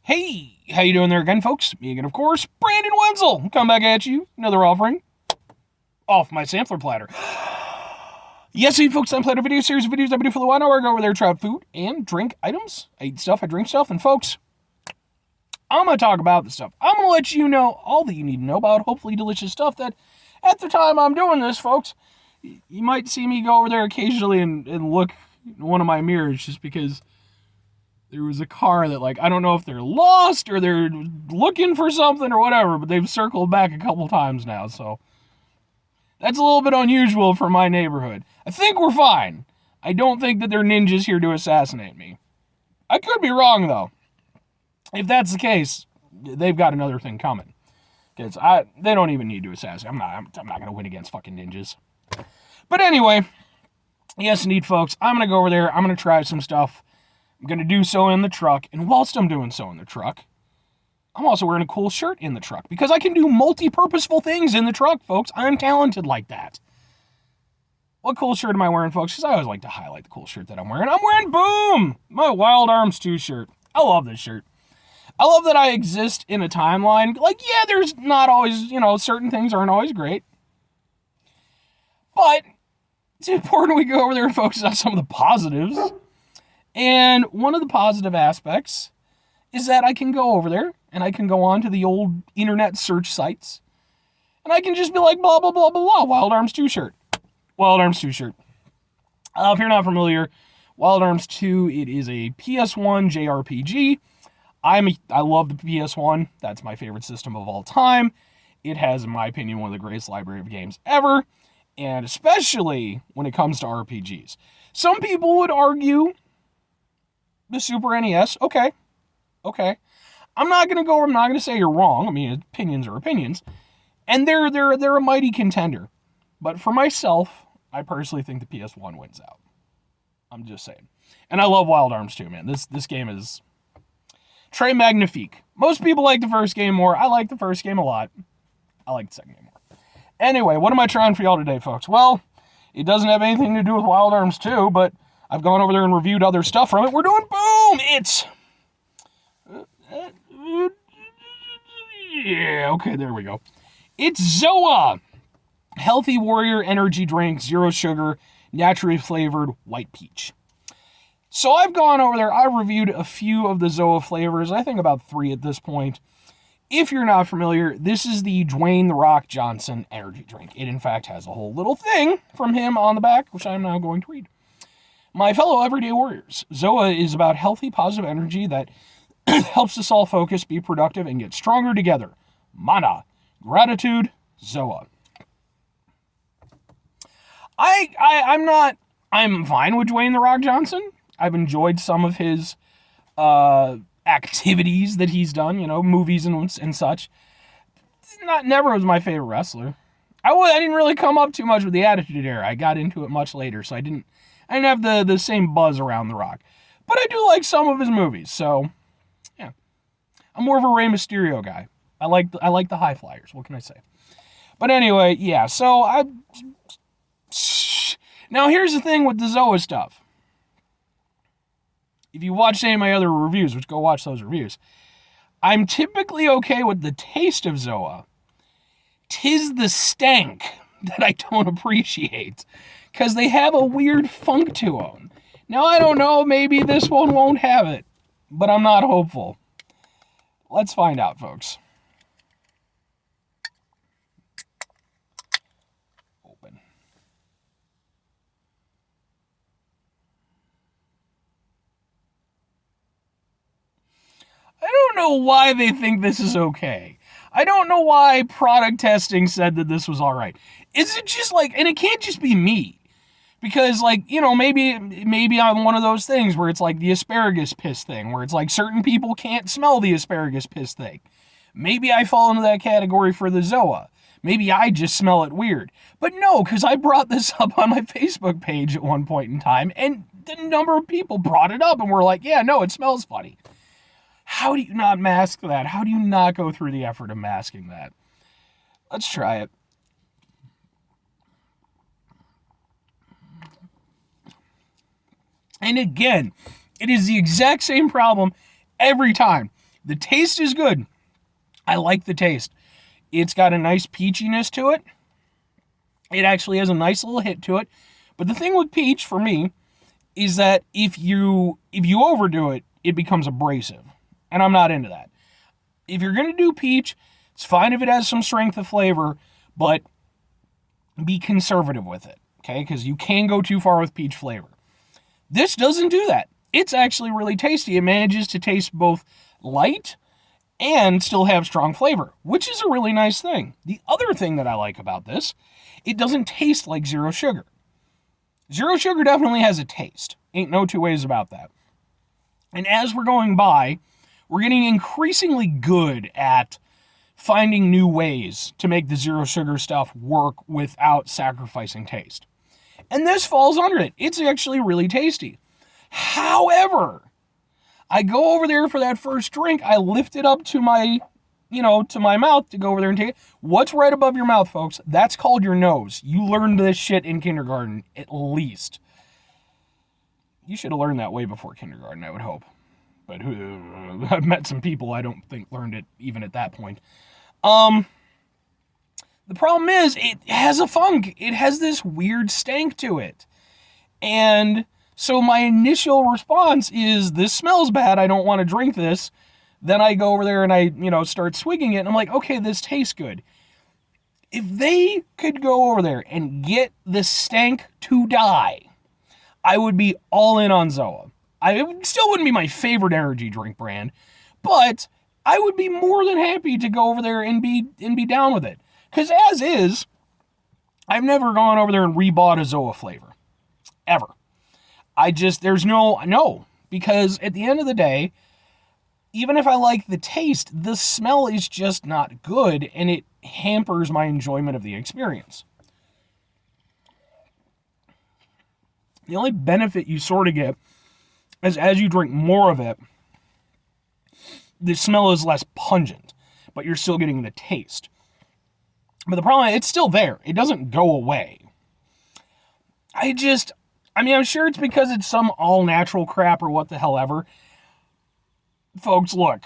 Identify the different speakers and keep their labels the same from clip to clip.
Speaker 1: Hey, how you doing there again, folks? Me again, of course, Brandon Wenzel. Come back at you. Another offering off my sampler platter. Yes, hey, folks, I'm Platter video series of videos I do for the 1 hour. I go over there, try out food and drink items. I eat stuff, I drink stuff, and folks, I'm going to talk about the stuff. I'm going to let you know all that you need to know about hopefully delicious stuff that at the time I'm doing this, folks, you might see me go over there occasionally and look in one of my mirrors just because there was a car that, like, I don't know if they're lost or they're looking for something or whatever, but they've circled back a couple times now, so that's a little bit unusual for my neighborhood. I think we're fine. I don't think that they're ninjas here to assassinate me. I could be wrong, though. If that's the case, they've got another thing coming. Because they don't even need to assassinate. I'm not going to win against fucking ninjas. But anyway, yes, indeed, folks, I'm going to go over there. I'm going to try some stuff. I'm going to do so in the truck, and whilst I'm doing so in the truck, I'm also wearing a cool shirt in the truck, because I can do multi-purposeful things in the truck, folks. I'm talented like that. What cool shirt am I wearing, folks? Because I always like to highlight the cool shirt that I'm wearing. I'm wearing Boom! My Wild Arms 2 shirt. I love this shirt. I love that I exist in a timeline. Like, yeah, there's not always, certain things aren't always great. But it's important we go over there and focus on some of the positives. And one of the positive aspects is that I can go over there and I can go on to the old internet search sites and I can just be like, blah, blah, blah, blah, blah, Wild Arms 2 shirt. Wild Arms 2 shirt. If you're not familiar, Wild Arms 2, it is a PS1 JRPG. I love the PS1. That's my favorite system of all time. It has, in my opinion, one of the greatest library of games ever, and especially when it comes to RPGs. Some people would argue the Super NES, okay. I'm not going to say you're wrong. I mean, opinions are opinions. And they're a mighty contender. But for myself, I personally think the PS1 wins out. I'm just saying. And I love Wild Arms 2, man. This game is très magnifique. Most people like the first game more. I like the first game a lot. I like the second game more. Anyway, what am I trying for y'all today, folks? Well, it doesn't have anything to do with Wild Arms 2, but I've gone over there and reviewed other stuff from it. We're doing Boom! It's... yeah, okay, there we go. It's Zoa Healthy Warrior Energy Drink, zero sugar, naturally flavored white peach. So I've gone over there. I've reviewed a few of the Zoa flavors. I think about 3 at this point. If you're not familiar, this is the Dwayne "The Rock" Johnson energy drink. It, in fact, has a whole little thing from him on the back, which I'm now going to read. My fellow everyday warriors, Zoa is about healthy, positive energy that helps us all focus, be productive, and get stronger together. Mana. Gratitude. Zoa. I'm fine with Dwayne "The Rock" Johnson. I've enjoyed some of his activities that he's done, movies and such. Never was my favorite wrestler. I didn't really come up too much with the Attitude Era. I got into it much later, so I didn't have the same buzz around The Rock. But I do like some of his movies, so yeah. I'm more of a Rey Mysterio guy. I like the high flyers. What can I say? But anyway, yeah. So now here's the thing with the Zoa stuff. If you watch any of my other reviews, which go watch those reviews, I'm typically okay with the taste of Zoa. 'Tis the stank that I don't appreciate, because they have a weird funk to them. Now, I don't know, maybe this one won't have it, but I'm not hopeful. Let's find out, folks. Open. I don't know why they think this is okay. I don't know why product testing said that this was all right. Is it just like, and it can't just be me, because maybe I'm one of those things where it's like the asparagus piss thing, where it's like certain people can't smell the asparagus piss thing. Maybe I fall into that category for the Zoa. Maybe I just smell it weird. But no, because I brought this up on my Facebook page at one point in time, and a number of people brought it up and were like, yeah, no, it smells funny. How do you not mask that? How do you not go through the effort of masking that? Let's try it. And again, it is the exact same problem every time. The taste is good. I like the taste. It's got a nice peachiness to it. It actually has a nice little hit to it. But the thing with peach, for me, is that if you overdo it, it becomes abrasive. And I'm not into that. If you're going to do peach, it's fine if it has some strength of flavor, but be conservative with it, okay? Because you can go too far with peach flavor. This doesn't do that. It's actually really tasty. It manages to taste both light and still have strong flavor, which is a really nice thing. The other thing that I like about this, it doesn't taste like zero sugar. Zero sugar definitely has a taste. Ain't no two ways about that. And as we're going by, we're getting increasingly good at finding new ways to make the zero sugar stuff work without sacrificing taste. And this falls under it. It's actually really tasty. However, I go over there for that first drink. I lift it up to my, to my mouth to go over there and take it. What's right above your mouth, folks? That's called your nose. You learned this shit in kindergarten, at least. You should have learned that way before kindergarten, I would hope. But I've met some people I don't think learned it even at that point. The problem is, it has a funk. It has this weird stank to it. And so my initial response is, this smells bad, I don't want to drink this. Then I go over there and I, start swigging it, and I'm like, okay, this tastes good. If they could go over there and get the stank to die, I would be all in on Zoa. It still wouldn't be my favorite energy drink brand, but I would be more than happy to go over there and be down with it. Because as is, I've never gone over there and rebought a Zoa flavor. Ever. There's no, because at the end of the day, even if I like the taste, the smell is just not good, and it hampers my enjoyment of the experience. The only benefit you sort of get is as you drink more of it, the smell is less pungent, but you're still getting the taste. But the problem is, it's still there. It doesn't go away. I'm sure it's because it's some all-natural crap or what the hell ever. Folks, look.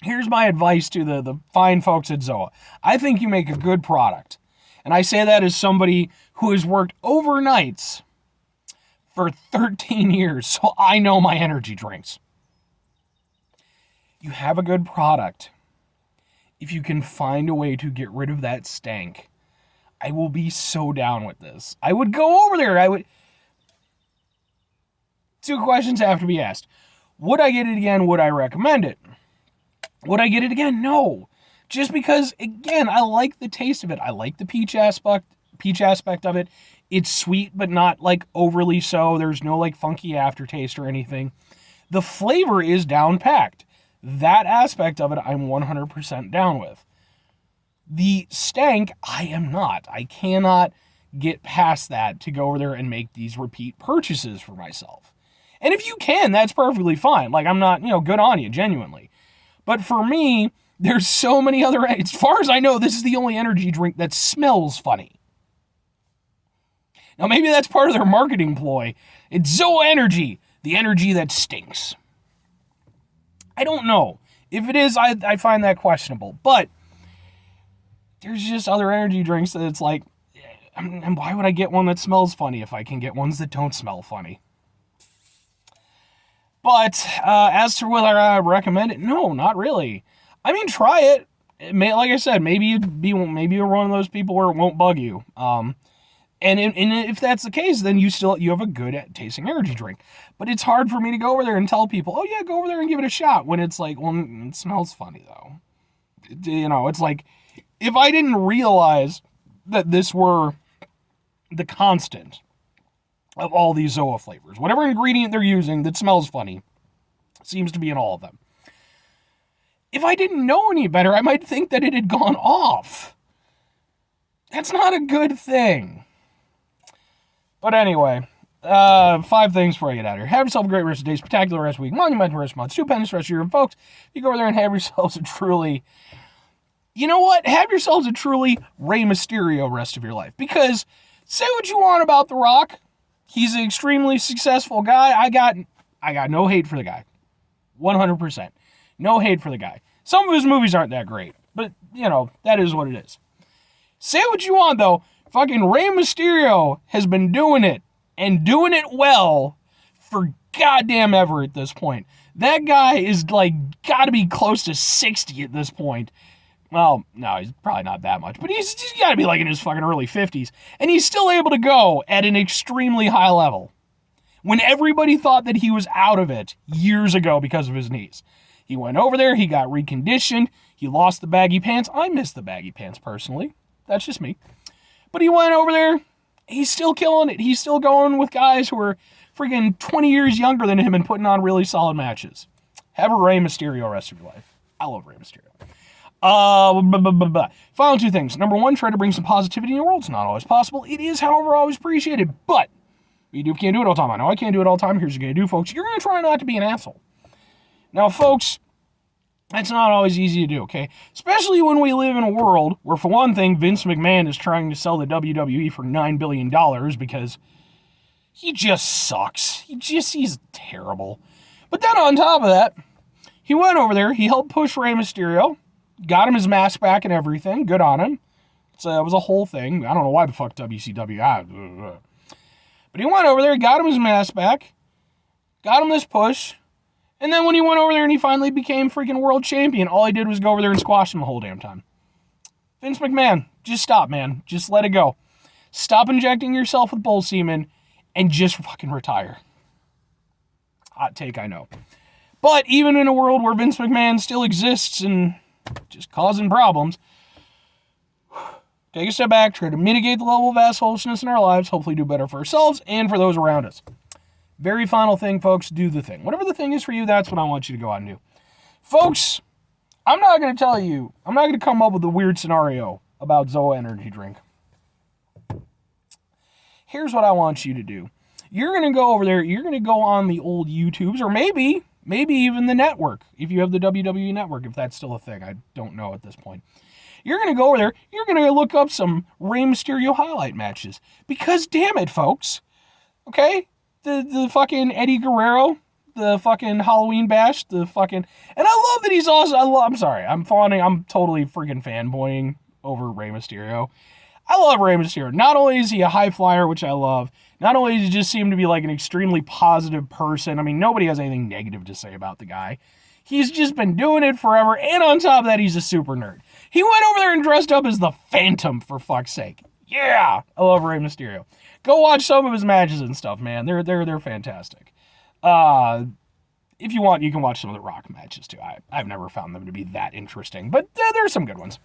Speaker 1: Here's my advice to the fine folks at Zoa. I think you make a good product. And I say that as somebody who has worked overnights for 13 years, so I know my energy drinks. You have a good product. If you can find a way to get rid of that stank, I will be so down with this. I would go over there. Two questions have to be asked. Would I get it again? Would I recommend it? Would I get it again? No. Just because, again, I like the taste of it. I like the peach aspect of it. It's sweet, but not like overly so. There's no like funky aftertaste or anything. The flavor is down packed. That aspect of it, I'm 100% down with. The stank, I am not. I cannot get past that to go over there and make these repeat purchases for myself. And if you can, that's perfectly fine. Like, I'm not, good on you, genuinely. But for me, there's so many other, as far as I know, this is the only energy drink that smells funny. Now, maybe that's part of their marketing ploy. It's Zoa Energy, the energy that stinks. I don't know. If it is, I find that questionable. But there's just other energy drinks that it's like, and why would I get one that smells funny if I can get ones that don't smell funny? But as to whether I recommend it, no, not really. Try it. Like I said, maybe you're one of those people where it won't bug you. And if that's the case, then you have a good at tasting energy drink. But it's hard for me to go over there and tell people, oh yeah, go over there and give it a shot, when it's like, well, it smells funny though. It's like, if I didn't realize that this were the constant of all these Zoa flavors, whatever ingredient they're using that smells funny seems to be in all of them. If I didn't know any better, I might think that it had gone off. That's not a good thing. But anyway, 5 things before I get out of here. Have yourself a great rest of the day, spectacular rest of the week, monumental rest of the month, stupendous rest of the year. And folks, you go over there and have yourselves a truly, have yourselves a truly Rey Mysterio rest of your life. Because say what you want about The Rock, he's an extremely successful guy. I got no hate for the guy. 100%. No hate for the guy. Some of his movies aren't that great, but, you know, that is what it is. Say what you want, though. Fucking Rey Mysterio has been doing it, and doing it well, for goddamn ever at this point. That guy is, like, gotta be close to 60 at this point. Well, no, he's probably not that much, but he's gotta be, like, in his fucking early 50s. And he's still able to go at an extremely high level. When everybody thought that he was out of it years ago because of his knees. He went over there, he got reconditioned, he lost the baggy pants. I miss the baggy pants, personally. That's just me. But he went over there, he's still killing it. He's still going with guys who are freaking 20 years younger than him and putting on really solid matches. Have a Rey Mysterio rest of your life. I love Rey Mysterio. Final two things. Number one, try to bring some positivity in your world. It's not always possible. It is, however, always appreciated. But you can't do it all the time. I know I can't do it all the time. Here's what you're going to do, folks. You're going to try not to be an asshole. Now, folks, that's not always easy to do, okay? Especially when we live in a world where, for one thing, Vince McMahon is trying to sell the WWE for $9 billion because he just sucks. He's terrible. But then on top of that, he went over there, he helped push Rey Mysterio, got him his mask back and everything. Good on him. So it was a whole thing. I don't know why the fuck WCW. But he went over there, got him his mask back, got him this push, and then when he went over there and he finally became freaking world champion, all he did was go over there and squash him the whole damn time. Vince McMahon, just stop, man. Just let it go. Stop injecting yourself with bull semen and just fucking retire. Hot take, I know. But even in a world where Vince McMahon still exists and just causing problems, take a step back, try to mitigate the level of assholishness in our lives, hopefully do better for ourselves and for those around us. Very final thing, folks, do the thing. Whatever the thing is for you, that's what I want you to go out and do. Folks, I'm not going to come up with a weird scenario about Zoa Energy Drink. Here's what I want you to do. You're going to go over there, you're going to go on the old YouTubes, or maybe even the network, if you have the WWE network, if that's still a thing. I don't know at this point. You're going to go over there, you're going to look up some Rey Mysterio highlight matches. Because, damn it, folks. Okay? The fucking Eddie Guerrero, the fucking Halloween Bash, the fucking... And I love that he's also... I'm sorry, I'm totally freaking fanboying over Rey Mysterio. I love Rey Mysterio. Not only is he a high flyer, which I love, not only does he just seem to be like an extremely positive person. I mean, nobody has anything negative to say about the guy. He's just been doing it forever, and on top of that, he's a super nerd. He went over there and dressed up as the Phantom, for fuck's sake. Yeah! I love Rey Mysterio. Go watch some of his matches and stuff, man. They're fantastic. If you want, you can watch some of the Rock matches, too. I've never found them to be that interesting, but there's some good ones.